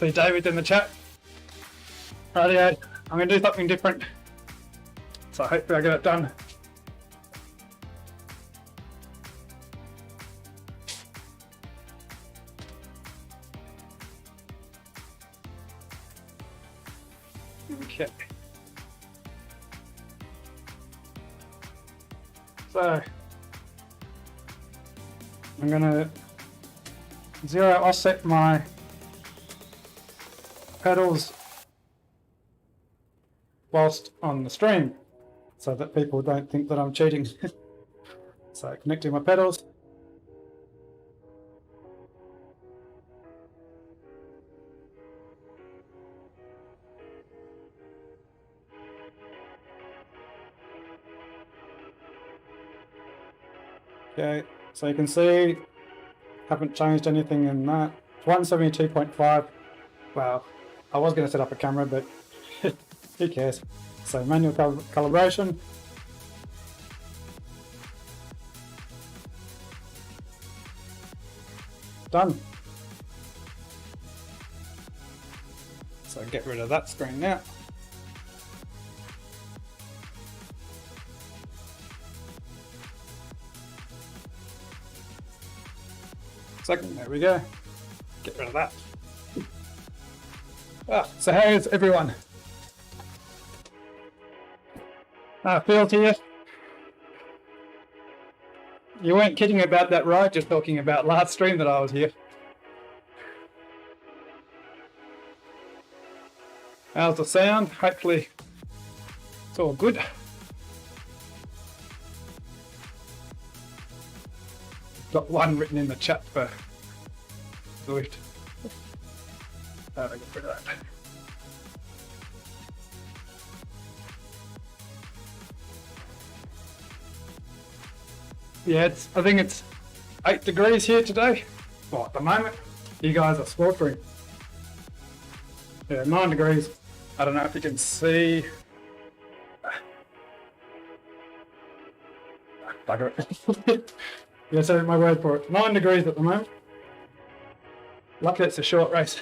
See David in the chat. Rightio, I'm going to do something different. So hopefully I get it done. Okay. So I'm going to zero offset my pedals whilst on the stream so that people don't think that I'm cheating. So connecting my pedals. Okay, so you can see, haven't changed anything in that. It's 172.5. Well, I was going to set up a camera, but who cares? So manual calibration. Done. So get rid of that screen now. Second, there we go. Get rid of that. So how is everyone? Phil here. You weren't kidding about that ride, just talking about last stream that I was here. How's the sound? Hopefully it's all good. Got one written in the chat for Zwift. Get rid of that. Yeah, I think it's 8 degrees here today. Well, at the moment, you guys are sweltering. Yeah, 9 degrees. I don't know if you can see. Bugger it. Yeah, so my word for it. 9 degrees at the moment. Luckily it's a short race.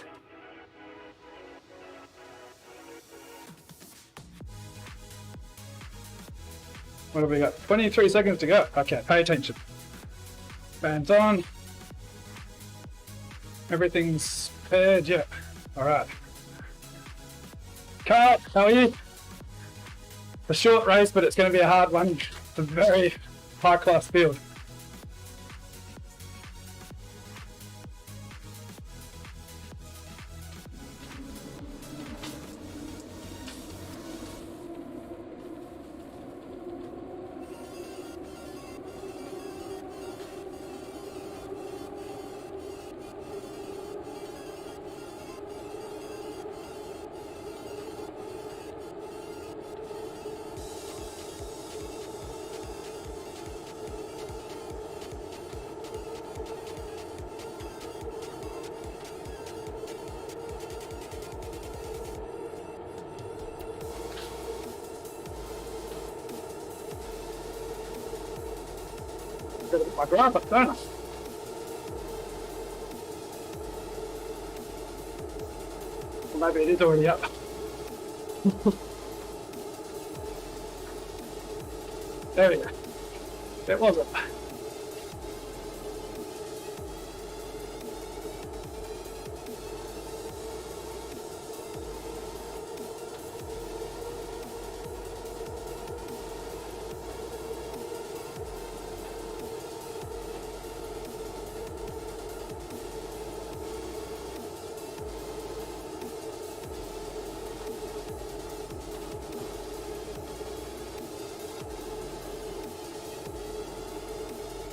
What have we got? 23 seconds to go. Okay, pay attention. Bands on. Everything's paired, yeah. Alright. Carl, how are you? A short race, but it's going to be a hard one. It's a very high class field. My graphic, don't I? Well, maybe it is already up. There we go. That was it.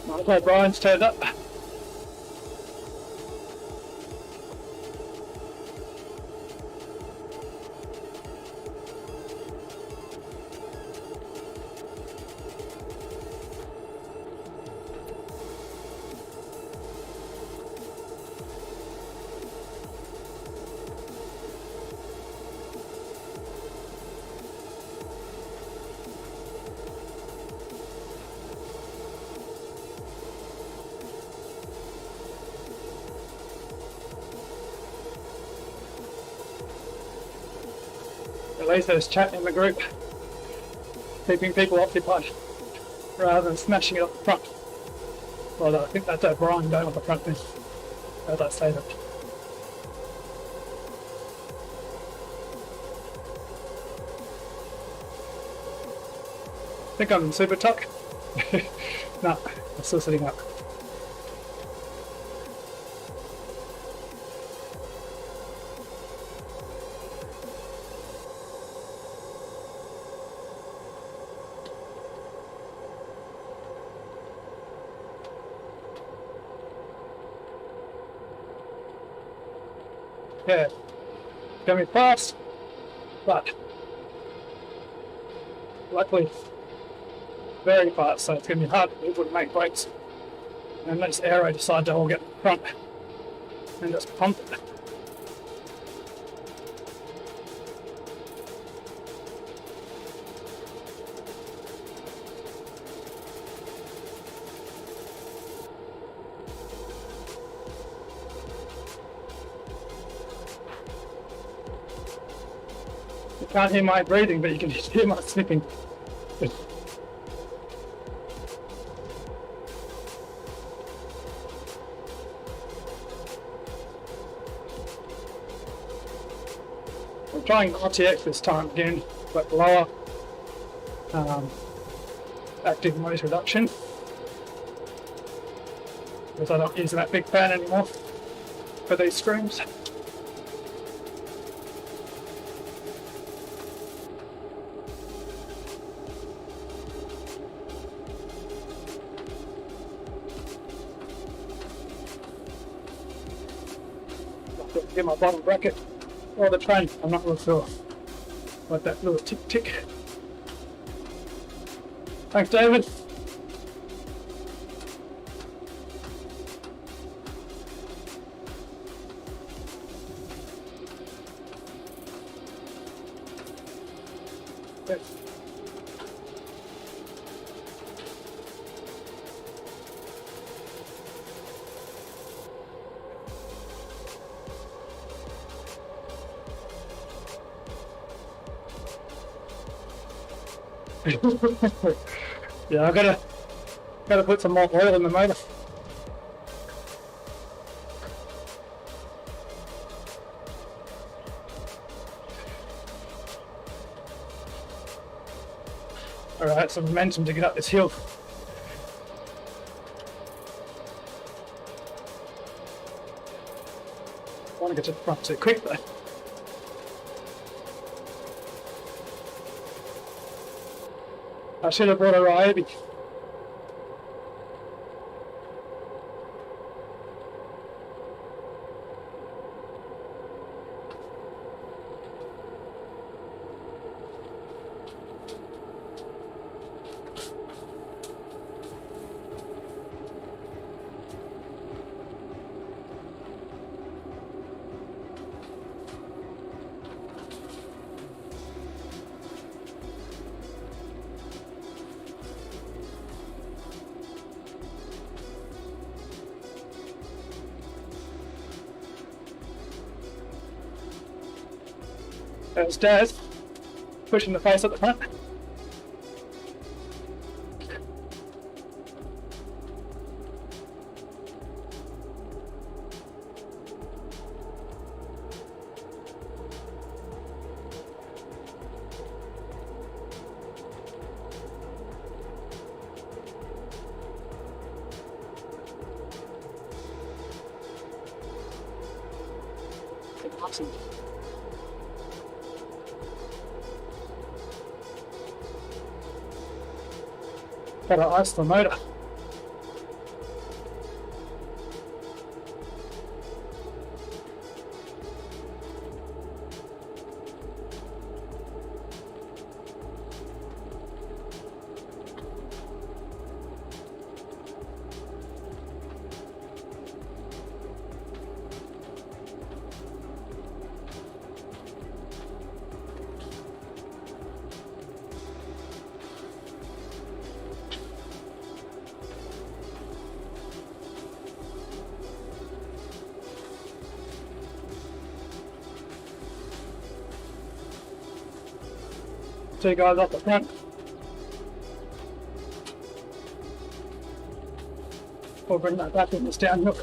Okay, Brian's turned up. At least there's chat in the group, keeping people occupied rather than smashing it up the front. Well, I think that's O'Brien going up the front then. How'd I say that? I think I'm in super tuck. No, I'm still sitting up. Yeah, going to be fast, but luckily very fast, so it's going to be hard for people to make brakes. And let this aero decide to all get in front and just pump it. You can't hear my breathing, but you can hear my sniffing. I'm trying RTX this time again, but lower active noise reduction, because I'm not using that big fan anymore for these screens. Get my bottom bracket or the train, I'm not real sure. Like that little tick tick. Thanks, David. Yes. Yeah, I gotta put some more oil in the motor. Alright, some momentum to get up this hill. I want to get to the front too quick though. I should have brought a Ryobi. There's Daz pushing the face at the front. Awesome. Gotta ice the motor. Two guys off the front. We'll bring that back in this downhill.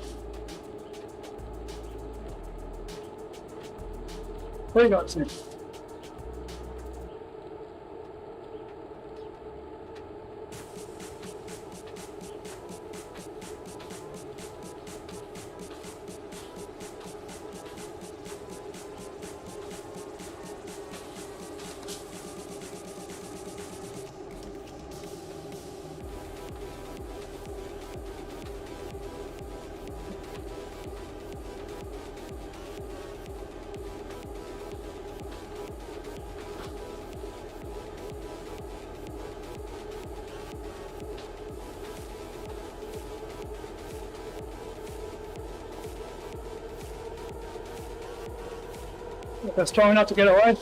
Three guys in. If they're strong enough to get away,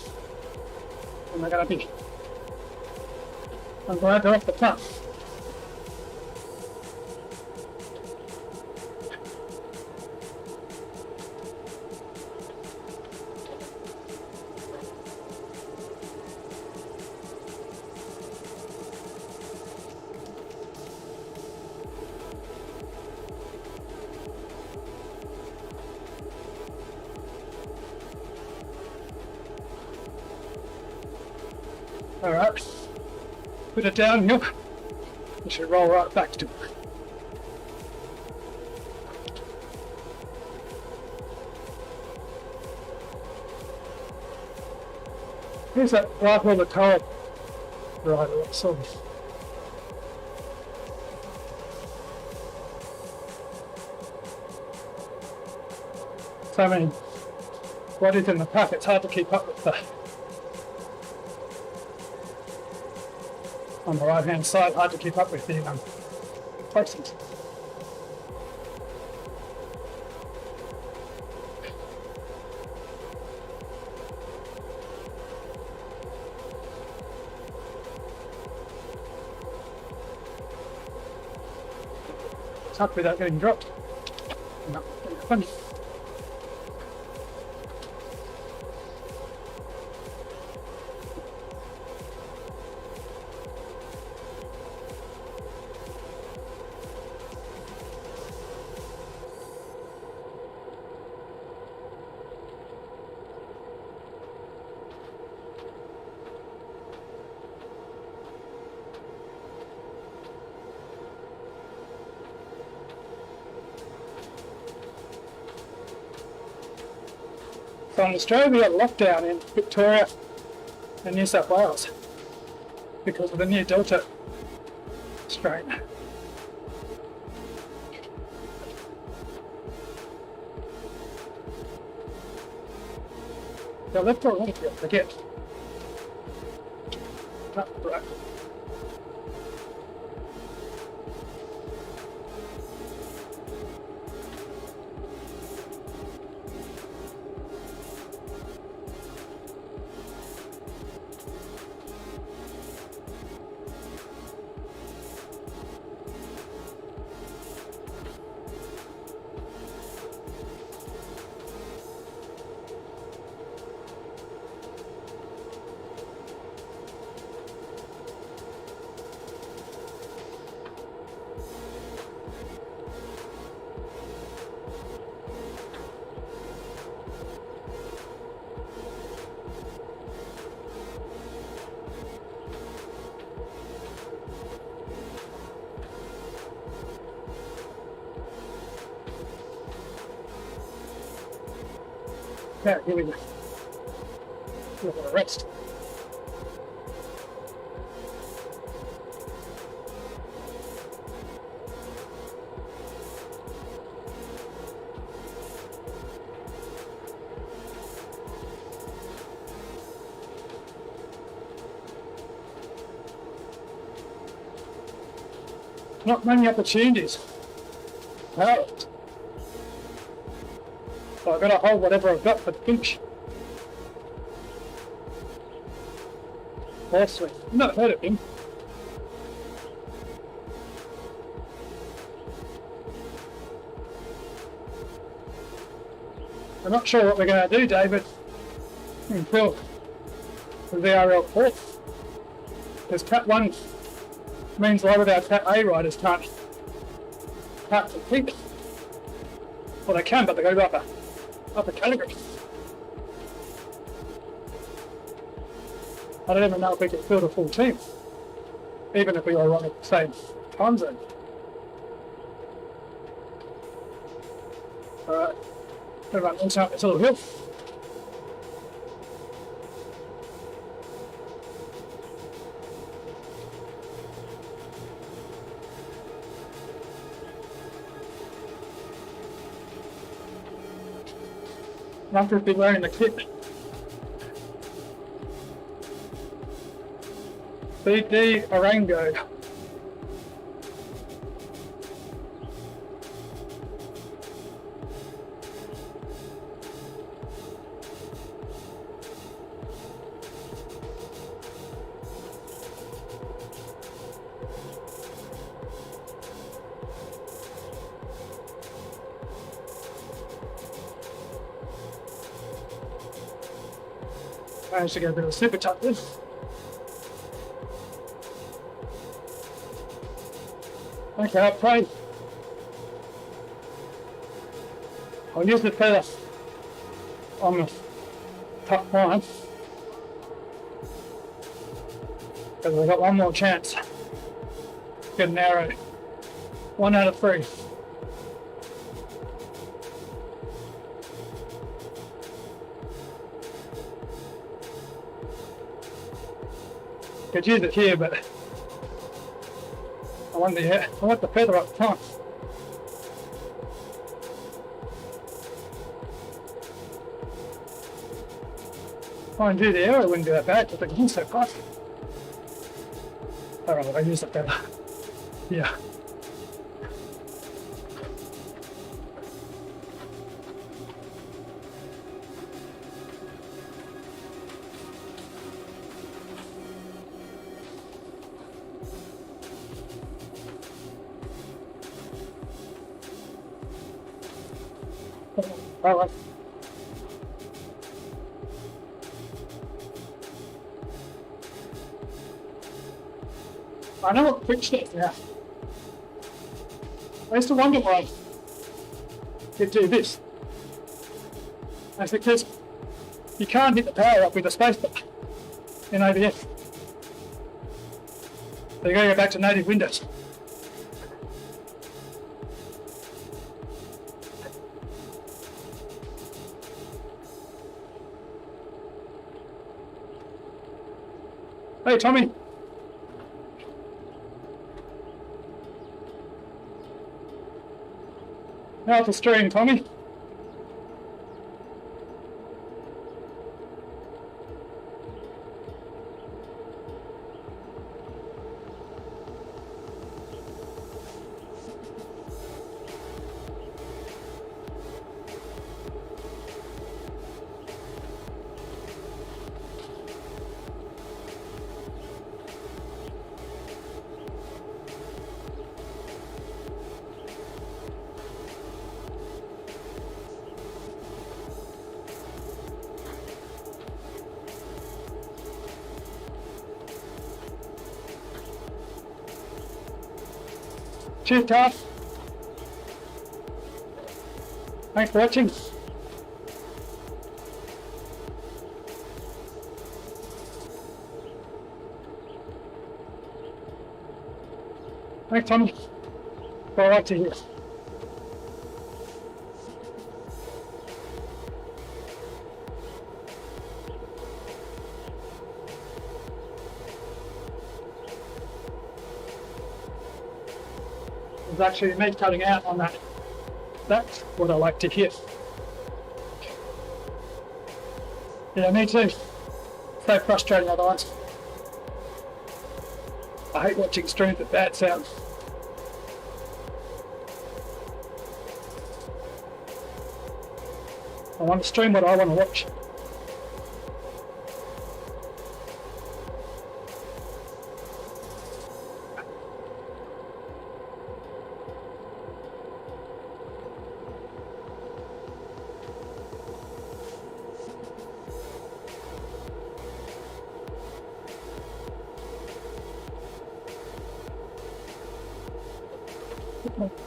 then they're going to be. I'm glad they're off the front. Alright, put it downhill, you should roll right back to it. Here's that right where the tower right, so many bodies in the pack, it's hard to keep up with that. On the right hand side, hard to keep up with the places. It's hard without getting dropped. No, funny. So in Australia we had lockdown in Victoria and New South Wales because of the new Delta strain. So left or right, I forget. Not right. Yeah, here we go. We're going to rest. Not many opportunities. Wow. So I've got to hold whatever I've got for the pinch. Oh, sweet. I've not heard of him. I'm not sure what we're going to do, David, until the VRL 4th. Because Cat 1 means a lot of our Cat A riders can't cut and kick. Well, they can, but they go to upper category. I don't even know if we can field a full team, even if we all run at the same time zone. Alright, everyone into this little hill. After be wearing the kit. BD Orango. Managed to get a bit of a super tuck in. Okay, I'll pray. I'll use the feather on the top line because I've got one more chance. Get an arrow. 1 out of 3. Could use it here, but I want the feather up front. Mind you, the arrow wouldn't be that bad because I can use so fast. Alright, I use the feather. Yeah. Alright. I know what quick step now. I used to wonder why you do this. That's because you can't hit the power up with the space bar in OBS. So you gotta go back to native windows. Hey, Tommy. How's the stream, Tommy? Cheers, Tough. Thanks for watching. Thanks, Tommy. What I like to hear. It's actually me cutting out on that. That's what I like to hear. Yeah, me too. So frustrating otherwise. I hate watching streams with bad sound. I want to stream what I want to watch.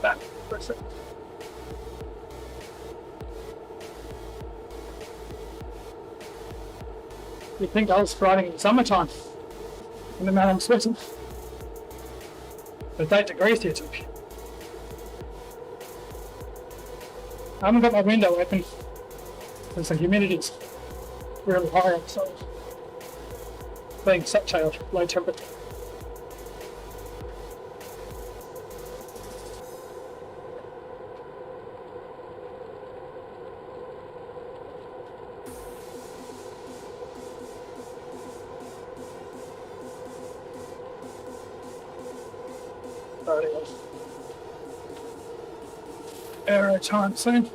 Back for a sec. You'd think I was riding in summertime, and the amount I'm sweating. It's 8 degrees here today. I haven't got my window open because the humidity's really high outside, being such a low temperature. Aero time soon.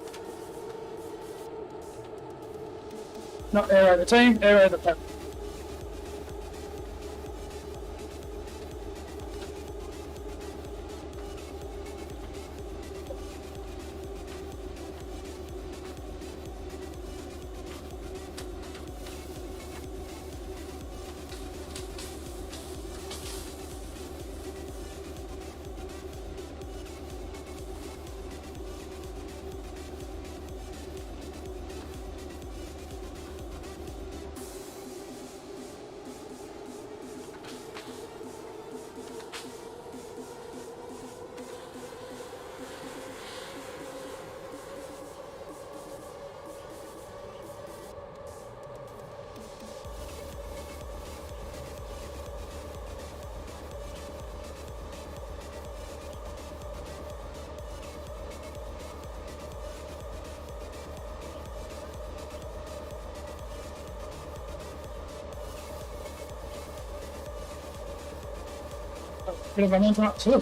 Not aero the team, aero the pep. Bit of an interrupt too.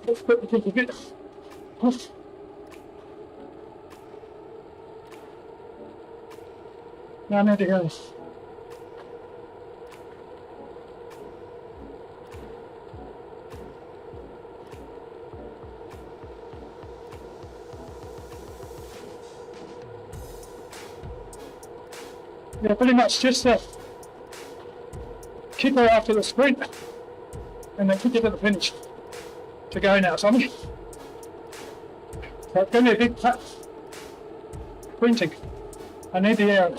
Let's put the thing a bit. Now nothing else. Yeah, pretty much just kick her after the sprint and then kick it to the finish to go now, Tommy. So it's going to be a big tap. Sprinting. I need the air.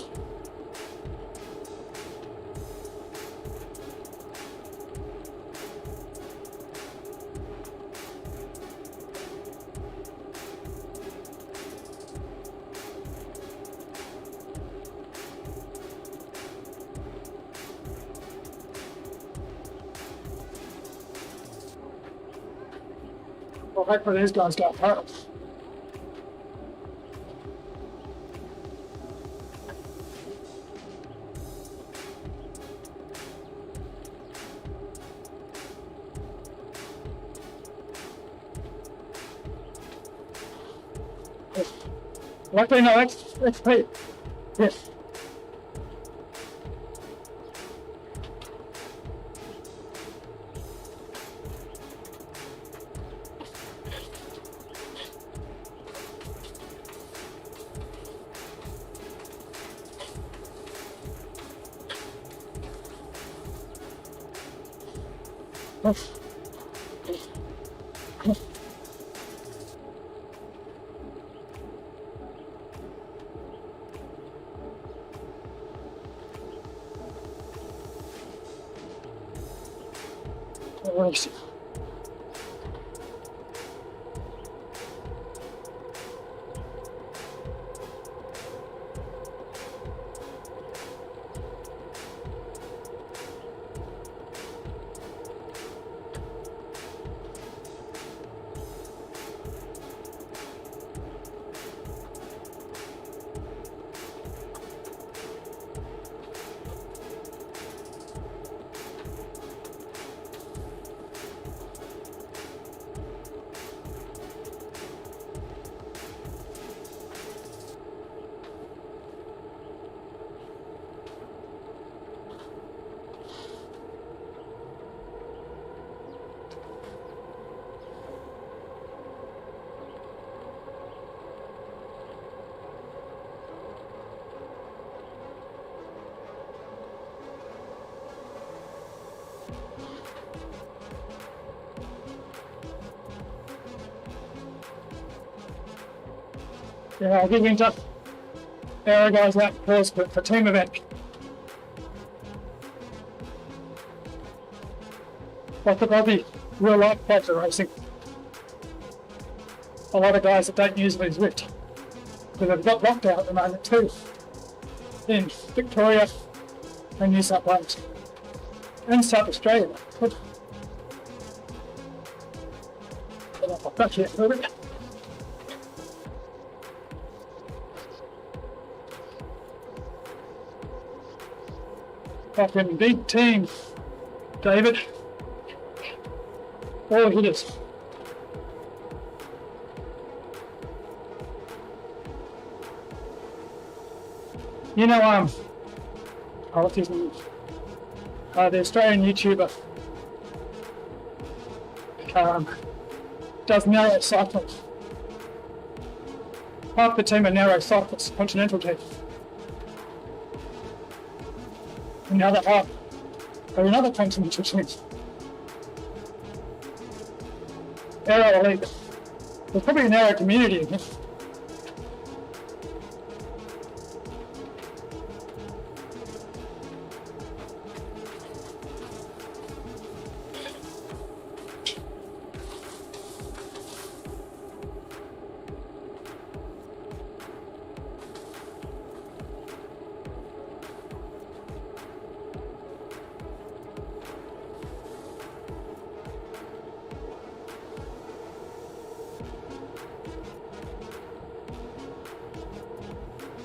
Well, hopefully these guys got hurt. Luckily, no XP. Yes. Yeah, I'll give into aero guys that course, but for team event. Like the Aussie real life types of racing. A lot of guys that don't usually Zwift. Because they've got locked out at the moment too. In Victoria and New South Wales. And South Australia. Good. Back here a little bit. Fucking big team, David. All hitters. You know, what's his name? The Australian YouTuber does narrow cycling. Half the team are narrow cyclists, continental team. And the other half are another continental team. Aero elite. There's probably an aero community in here.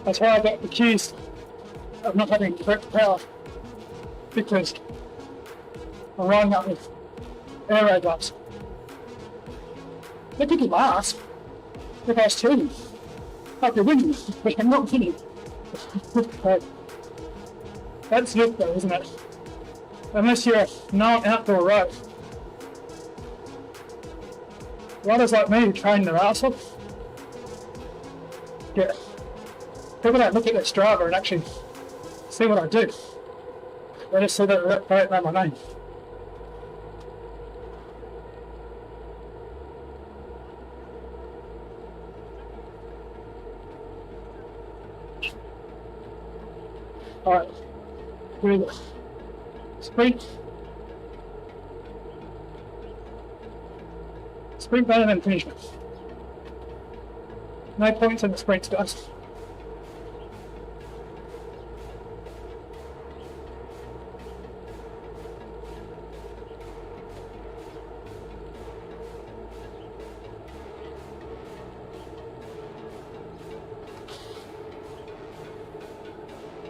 That's why I got accused of not having direct power, because I'm riding up with aero guys. They could be last if I was cheating. I'd be winning, but I'm not winning. That's it though, isn't it? Unless you're no outdoor road. Riders like me who train their arse off, yeah. People don't look at their Strava and actually see what I do. They just see that they don't know my name. Alright, here we go. Sprint. Sprint better than finish. No points in the sprints, guys.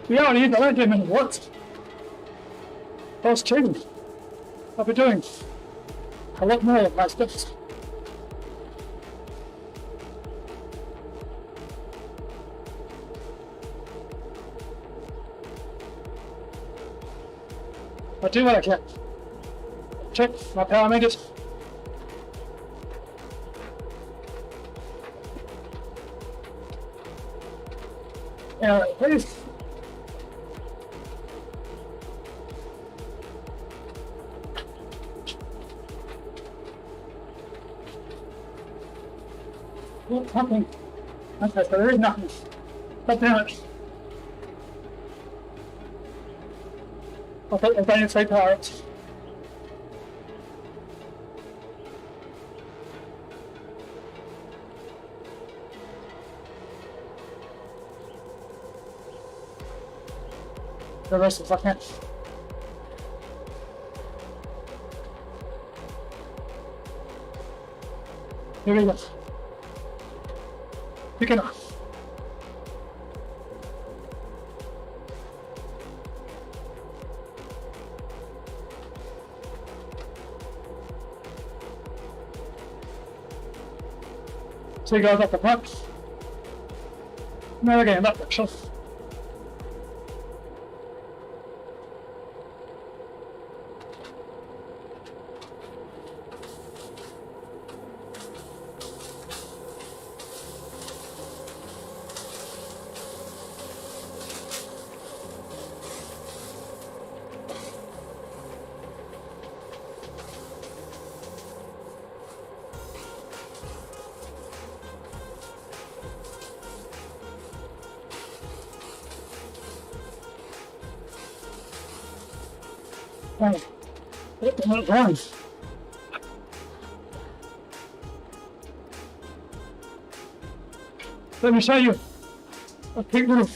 The reality is I don't do many watts. I was cheating. I'll be doing a lot more of my steps. I do what I can. Check my power meters. Please. Something. Okay, so there is nothing. God damn it. I thought there's only 3 pirates. The rest is fucking. Here we go. You can. So you guys up the front. Now we're getting that picture. Oh, it's not wrong. Let me show you a quick version.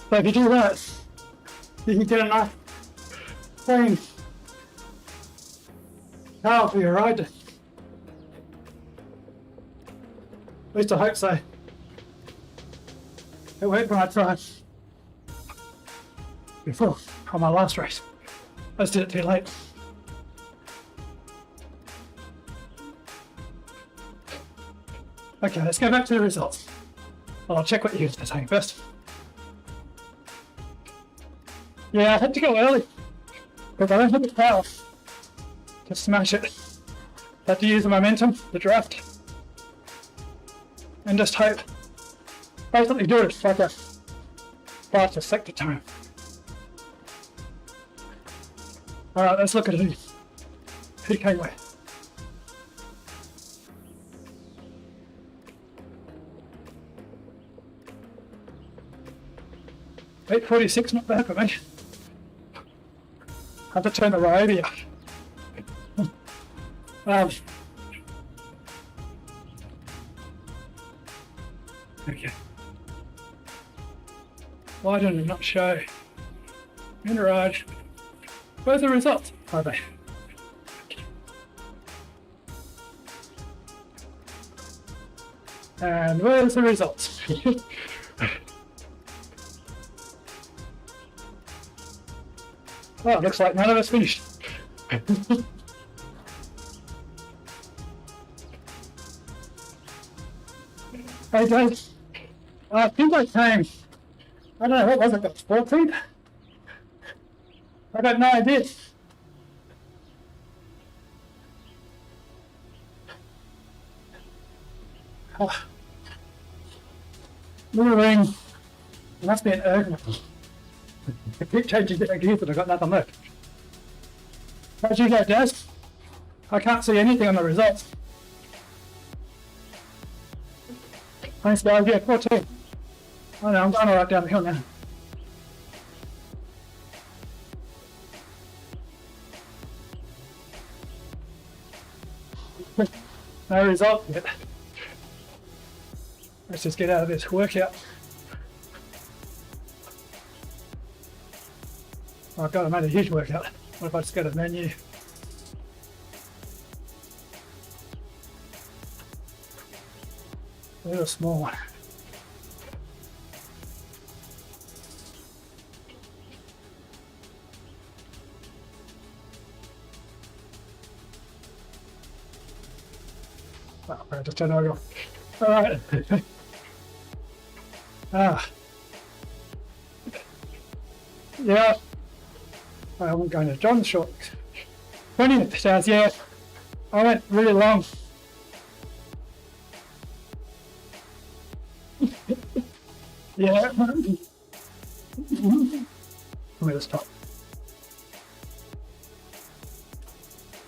So if you do that, you can get a nice clean car for your ride. At least I hope so. It worked when I tried before on my last race. I just did it too late. Okay, let's go back to the results. Well, I'll check what you guys are saying first. Yeah, I had to go early because I don't have the power to smash it. I had to use the momentum, the draft, and just hope. Basically do it like a faster sector time. Alright, let's look at who came where. $8:46, not bad for me. Have to turn the radio. Okay. Why did it not show in the ride? Where's the results? Are they? And where's the results? Oh, it looks like none of us finished. Hey guys, I think I came, I don't know, what was it, got 14th? I got no idea. Oh. Little ring, it must be an erg. I keep changing different gears but I've got nothing left. How'd you go, Des? I can't see anything on the results. Thanks guys, yeah, 14. Oh no, I'm going right down the hill now. No result yet. Let's just get out of this workout. Oh god, I made a huge workout. What if I just go to the menu? A little small one. Oh, I just turned over. Alright. Yeah. I'm going to John's short. 20th stars, yeah. I went really long. Yeah. Let me just stop.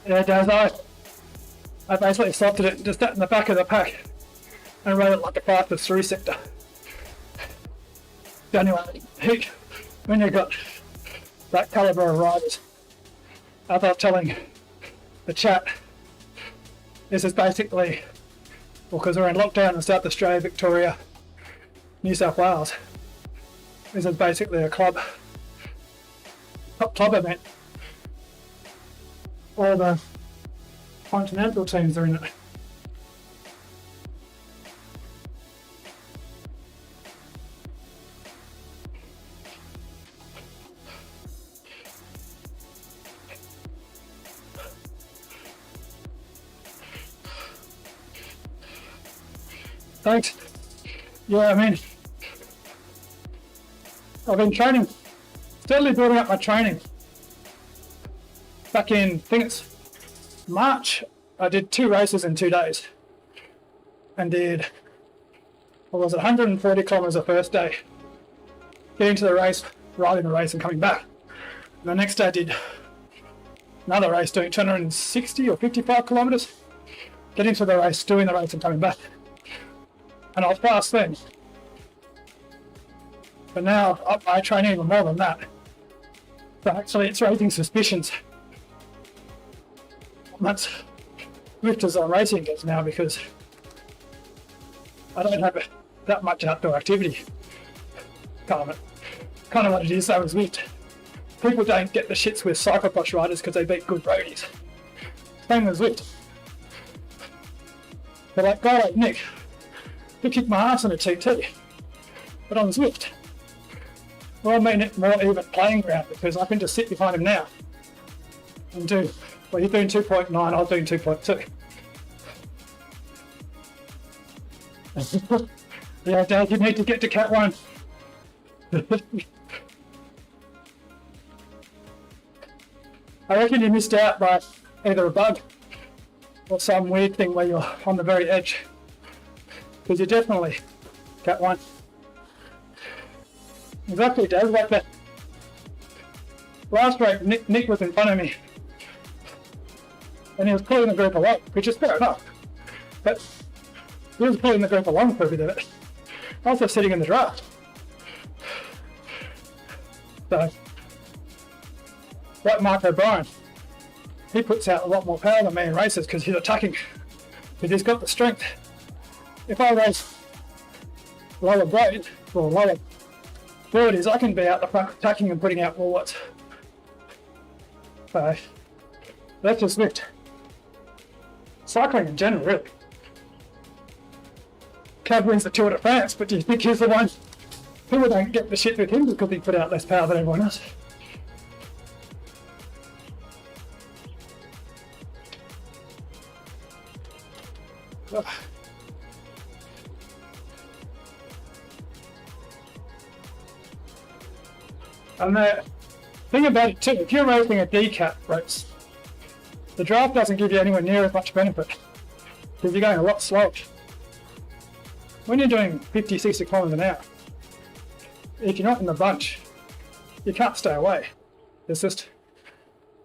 Yeah, it does. I basically stopped it just in the back of the pack and ran it like a fastest through sector. The only one, heck, when you got that calibre of riders, I thought telling the chat, this is basically, well, because we're in lockdown in South Australia, Victoria, New South Wales, this is basically a club event. All the continental teams are in it. Thanks. Yeah, I mean, I've been training, steadily building up my training. Back in, I think it's March, I did 2 races in 2 days and did, what was it, 140 kilometers the first day, getting to the race, riding the race and coming back. And the next day I did another race doing 260 or 55 kilometers getting to the race, doing the race and coming back. And I was fast then. But now I train even more than that. So actually it's raising suspicions. That's lifters on racing gets now, because I don't have that much outdoor activity. Kind of what it is though is Zwift. People don't get the shits with cyclocross riders because they beat good roadies. Same with Zwift. But like guy like Nick, he kicked my ass on a TT, but on Zwift, well, I mean it more even playing ground, because I can just sit behind him now and do, well, you're doing 2.9, I was doing 2.2. Yeah, Dad, you need to get to Cat 1. I reckon you missed out by either a bug or some weird thing where you're on the very edge, because you're definitely Cat 1. Exactly, Dad, like that. Last race, Nick was in front of me, and he was pulling the group along, which is fair enough, but he was pulling the group along for a bit of it. I was just sitting in the draft. So, like Mark O'Brien, he puts out a lot more power than me in races because he's attacking, because he's got the strength. If I race lower grade or lower abilities, I can be out the front attacking and putting out more watts. So, that's just Zwift. Cycling in general, really. Cav wins the Tour de France, but do you think he's the one? People don't get the shit with him because he put out less power than everyone else. Ugh. And the thing about it too, if you're racing a decap race, the draft doesn't give you anywhere near as much benefit because you're going a lot slower. When you're doing 50, 60 kilometers an hour, if you're not in the bunch, you can't stay away. It's just,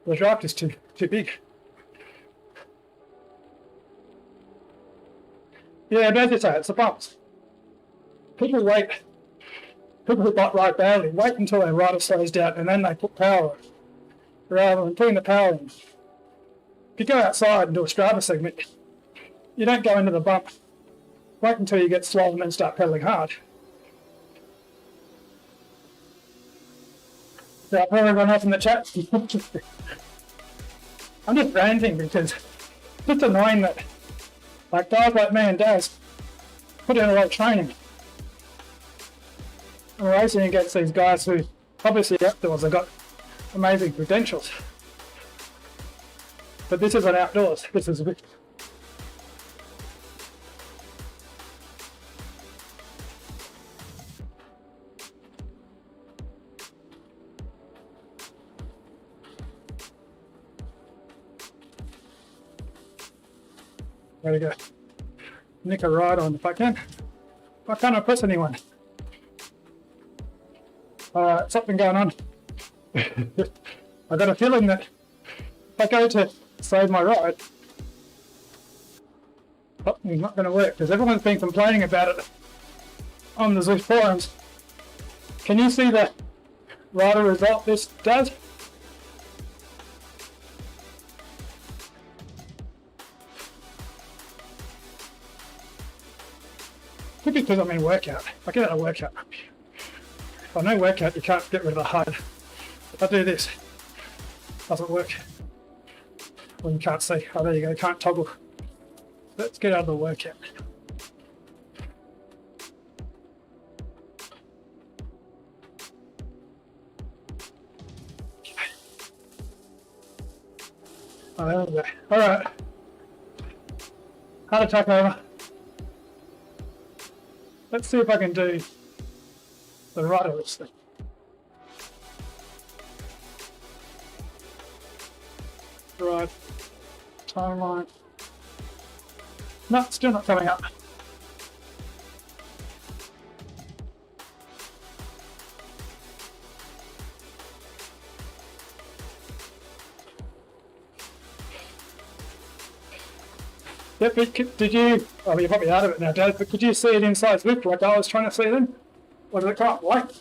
the draft is too big. Yeah, but as you say, it's the bumps. People who ride badly, wait until their rider slows down and then they put power on, rather than putting the power in. If you go outside and do a Strava segment, you don't go into the bump. Wait until you get slow and then start pedaling hard. So I've heard everyone else in the chat. I'm just ranting because it's just annoying that like guys like me and Daz put in a lot of training and racing against these guys who obviously outdoors have got amazing credentials. But this isn't outdoors, this is a bit. There we go. Nick a ride on if I can. Why can't I press anyone? Something going on. I got a feeling that if I go to save my ride, something's not going to work because everyone's been complaining about it on the Zwift forums. Can you see the rider result this does? Could be because I'm in workout. I get out of workout. If I know workout, you can't get rid of the hide. If I do this, it doesn't work. Well, you can't see. Oh, there you go. Can't toggle. Let's get out of the workout. Okay. Oh, there we go. All right. Heart attack over. Let's see if I can do the riderless thing. Right. Timeline. No, still not coming up. Yeah, but did you, oh, you're probably out of it now, Dad, but could you see it inside Zwift like I was trying to see then? Or did it come up white?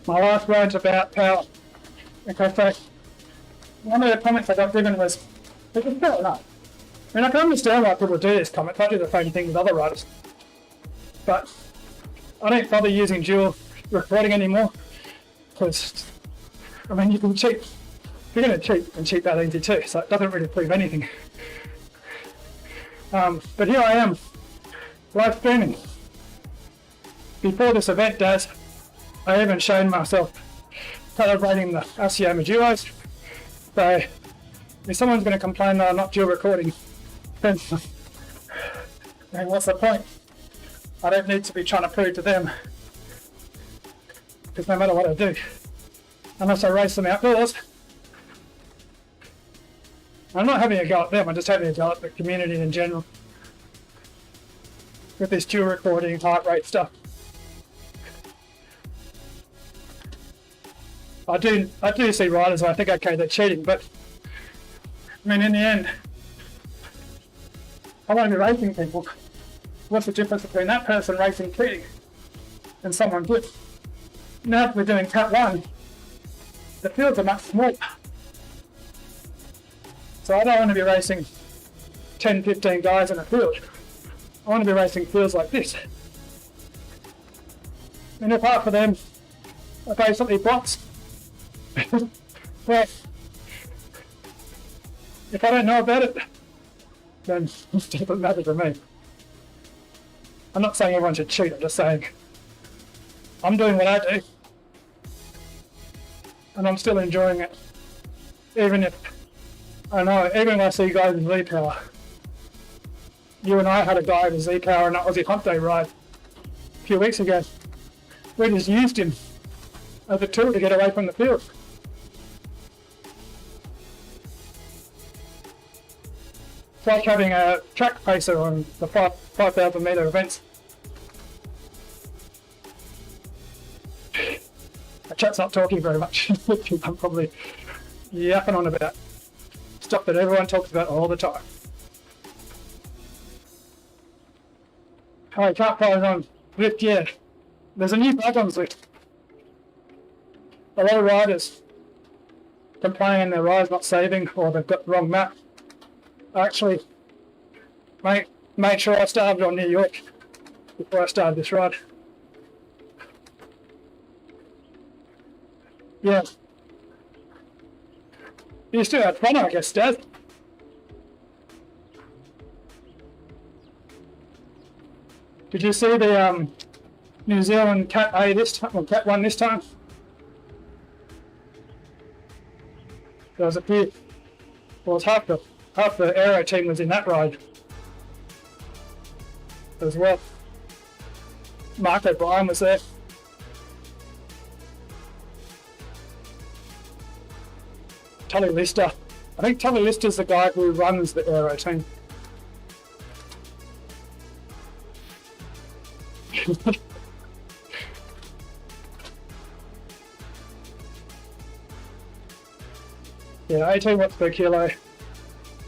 My last word's about power. Okay, so one of the comments I got given was, it's fair enough. I mean, I can understand why people do this comment. I do the same thing with other riders. But I don't bother using dual recording anymore. Because, I mean, you can cheat. If you're going to cheat, you can cheat that easy too. So it doesn't really prove anything. But here I am, live streaming. Before this event, Daz, I even shown myself calibrating the Astoria duos. So if someone's going to complain that I'm not dual recording, then what's the point? I don't need to be trying to prove to them, because no matter what I do, unless I race them outdoors, I'm not having a go at them, I'm just having a go at the community in general with this dual recording, heart rate stuff. I do see riders where I think, okay, they're cheating, but I mean, in the end, I want to be racing people. What's the difference between that person racing cheating and someone good? Now if we're doing Cat 1, the fields are much smaller. So I don't want to be racing 10, 15 guys in a field. I want to be racing fields like this. And if half of them are basically bots, well, if I don't know about it, then it doesn't matter to me. I'm not saying everyone should cheat, I'm just saying I'm doing what I do and I'm still enjoying it. Even if, I know, even when I see guys in Z-Power, you and I had a guy with Z-Power and that was his Hunt Day ride a few weeks ago. We just used him as a tool to get away from the field. It's like having a track pacer on the 5,000 metre events. The chat's not talking very much. I'm probably yapping on about stuff that everyone talks about all the time. Oh, can't find on Zwift yet. There's a new bug on Zwift. A lot of riders complaining their ride's not saving or they've got the wrong map. I actually made sure I started on New York before I started this ride. Yeah. You still had fun, I guess, Dad. Did you see the New Zealand Cat A this time, or Cat 1 this time? There was a few, well, it was half the aero team was in that ride as well. Mark O'Brien was there. Tully Lister. I think Tully Lister's the guy who runs the aero team. Yeah, 18 watts per kilo.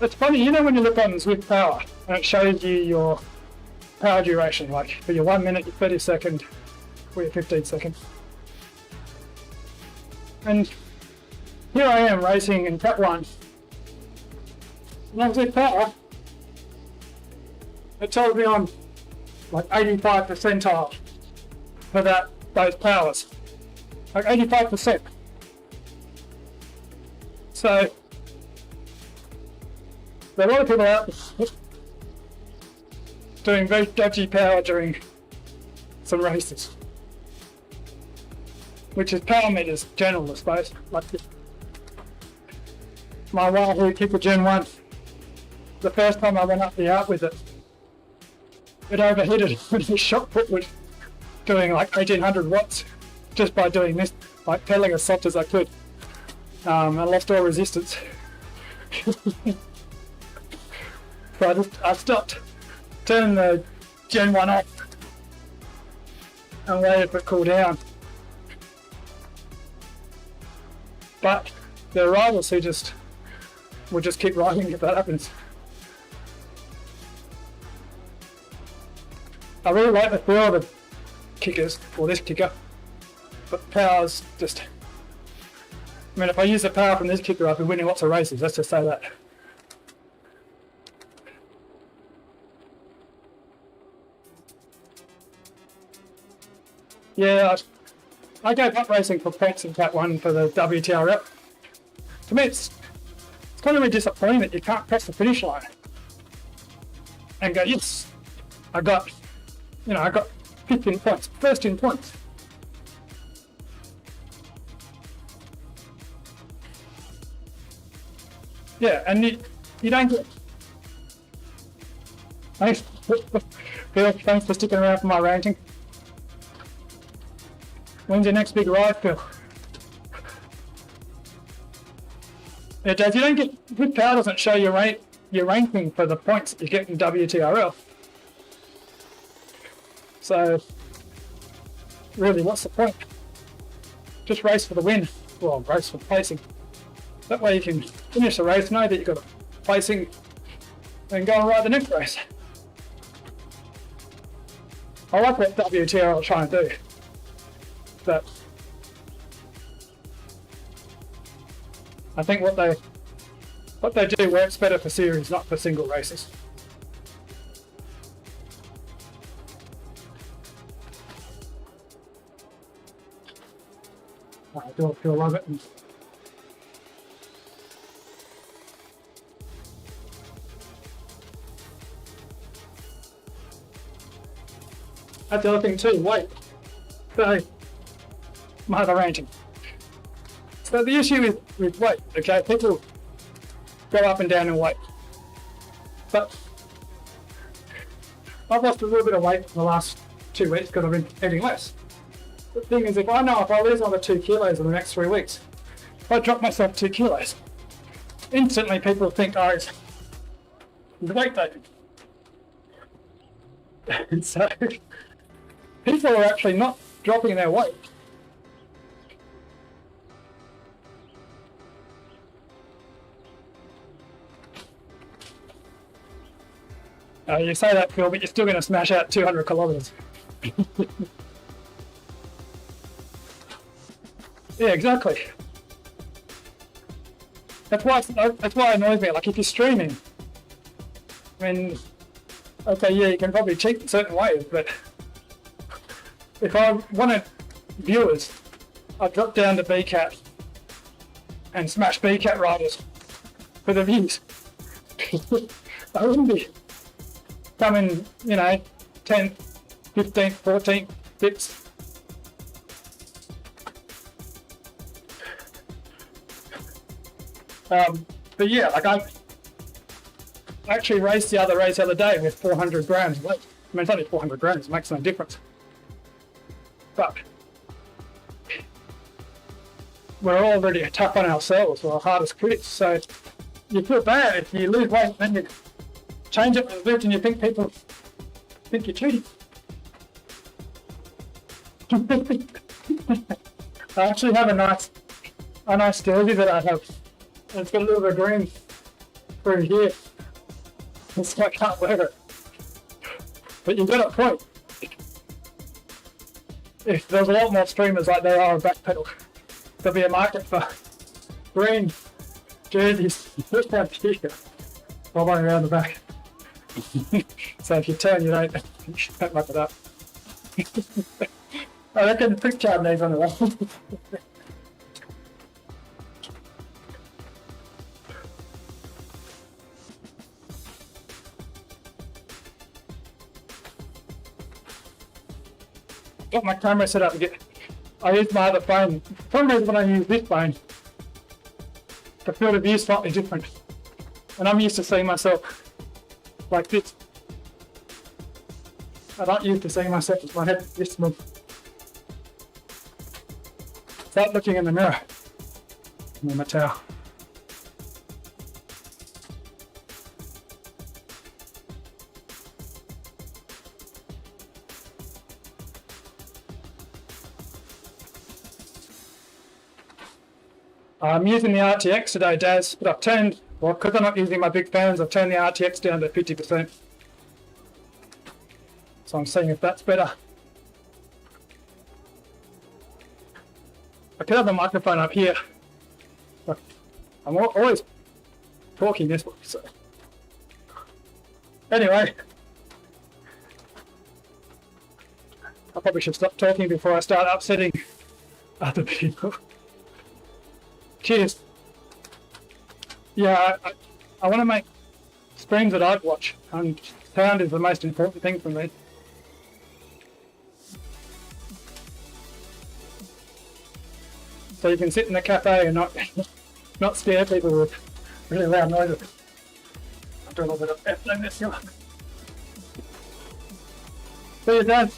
It's funny, you know when you look on Zwift Power and it shows you your power duration, like for your 1 minute, your 30 second, or your 15 second. And here I am racing in Cat 1. And on Zwift Power, it tells me I'm like 85 percentile for those powers. Like 85%. So there are a lot of people out doing very dodgy power during some races, which is power meters general, I suppose. Like my Wahoo Kicker Gen 1, the first time I went up the out with it, it overheated when the shot put was doing like 1800 watts just by doing this, like pedaling as soft as I could. I lost all resistance. So I stopped, turned the Gen 1 off, and waited for it to cool down. But there are rivals who will just keep riding if that happens. I really like the feel of the kickers, or this kicker, but power's just... I mean, if I use the power from this kicker, I'd be winning lots of races, let's just say that. Yeah, I gave up racing for points in Cat 1 for the WTRL. To me, it's kind of really disappointing that you can't press the finish line and go, yes, I got 15 points, first in points. Yeah, and you don't get... Thanks, Phil, thanks for sticking around for my ranting. When's your next big ride, Phil? Yeah, Dave, you don't get... Good power doesn't show your ranking for the points that you get in WTRL. So, really, what's the point? Just race for the win. Well, race for placing. That way you can finish the race, know that you've got a placing, and go and ride the next race. I like what WTRL are trying to do. But I think what they do works better for series, not for single races. I do feel love it. That's the other thing too, weight. So, my other ranting. So the issue with weight, okay, people go up and down in weight. But I've lost a little bit of weight in the last 2 weeks because I've been eating less. The thing is, if I lose another 2 kilos in the next 3 weeks, if I drop myself 2 kilos, instantly people think, oh, it's weight taking. And so people are actually not dropping their weight. You say that, Phil, but you're still going to smash out 200 kilometers. Yeah, exactly. That's why it annoys me. Like if you're streaming, okay, yeah, you can probably cheat in certain ways, but if I wanted viewers, I'd drop down to BCAT and smash BCAT riders for the views. I wouldn't be coming, 10, 15, 14 bits. But yeah, like I actually raced the other race the other day with 400 grams of weight. I mean, it's only 400 grams, it makes no difference. But we're already tough on ourselves, we're our hardest critics, so you feel bad if you lose weight and then you change it a bit and you think people think you're cheating. I actually have a nice jersey that I have. It's got a little bit of green through here. So I can't wear it. But you've got a point. If there's a lot more streamers like there are on Backpedal, there'll be a market for green jerseys just out here, all the way around the back. So if you turn, you don't muck it up. I reckon the picture needs on the way. Got my camera set up again. I use my other phone. The problem is when I use this phone, the field of view is slightly different. And I'm used to seeing myself like this. I'm not used to seeing myself with my head this small. Start looking in the mirror. And then my towel. I'm using the RTX today, Daz, but I've turned, well, because I'm not using my big fans, I've turned the RTX down to 50%. So I'm seeing if that's better. I could have the microphone up here, but I'm always talking this way, so. Anyway, I probably should stop talking before I start upsetting other people. Cheers. Yeah, I want to make streams that I'd watch, and sound is the most important thing for me. So you can sit in a cafe and not scare people with really loud noises. I'll do a little bit of effing this here. See you, Dad.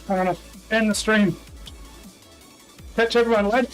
I'm gonna end the stream. Catch everyone later.